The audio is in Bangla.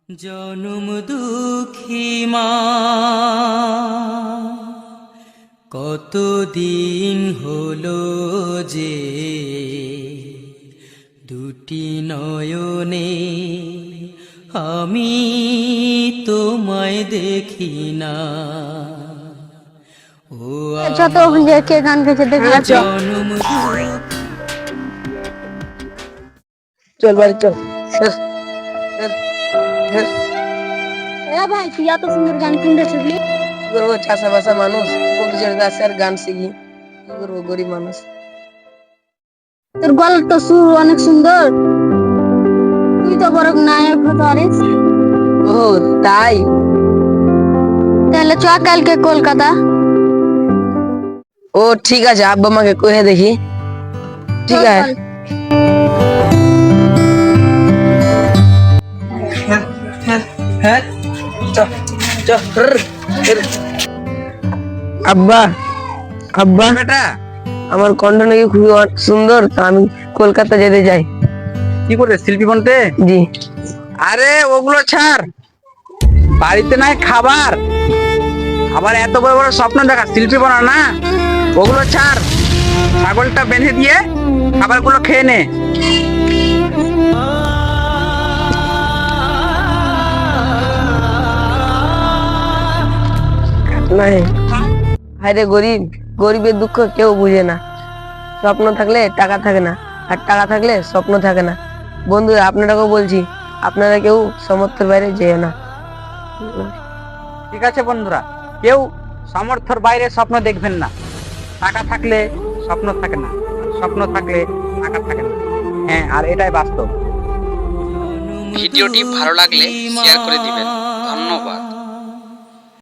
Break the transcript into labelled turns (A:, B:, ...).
A: জনম দুঃখী মা, কতদিন হলো যে দুটি নয়নে আমি তোমায় দেখি না। ও
B: যত কে গান গেছে দেখে
A: জনম
C: চল বাড়ি চল।
B: ভাই তুই এত সুন্দর গান কিনতে শিখলি?
C: কি করবো, চাষা বাসা মানুষ, কবিদের কাছে আর গান শিখি, কি করবো, গরিব মানুষ।
B: তোর গলার তো সুর অনেক সুন্দর, তুই তো বড় নায়ক হতে পারিস।
C: ও তাই?
B: তাহলে চ কালকে কলকাতা।
C: ও ঠিক আছে, আব্বা মাকে কহে দেখি। ঠিক
B: চল,
C: আছে। আব্বা আব্বা
D: বেটা,
C: আমার কণ্ঠ নাকি খুবই সুন্দর, তা আমি কলকাতা যেতে চাই।
D: কি করে শিল্পী বনতে?
C: জি।
D: আরে ওগুলো ছাড়, বাড়িতে নাই খাবার, আবার এত বড় বড় স্বপ্ন দেখা, শিল্পী বনা না, ওগুলো ছাড়। ছাগলটা বেঁধে দিয়ে খাবারগুলো খেয়ে নে।
C: নাই, হায়রে গরিব, গরিবের দুঃখ কেউ বুঝে না। স্বপ্ন থাকলে টাকা থাকে না, আর টাকা থাকলে স্বপ্ন থাকে না। বন্ধুরা, আপনারাকেও বলছি, আপনারা কেউ সমর্থের বাইরে যেও না।
D: ঠিক আছে বন্ধুরা, কেউ সামর্থ্যের বাইরে স্বপ্ন দেখবেন না। টাকা থাকলে স্বপ্ন থাকে না, স্বপ্ন থাকলে টাকা থাকে না। হ্যাঁ, আর এটাই বাস্তব।
A: ভিডিওটি ভালো লাগলে শেয়ার করে দিবেন।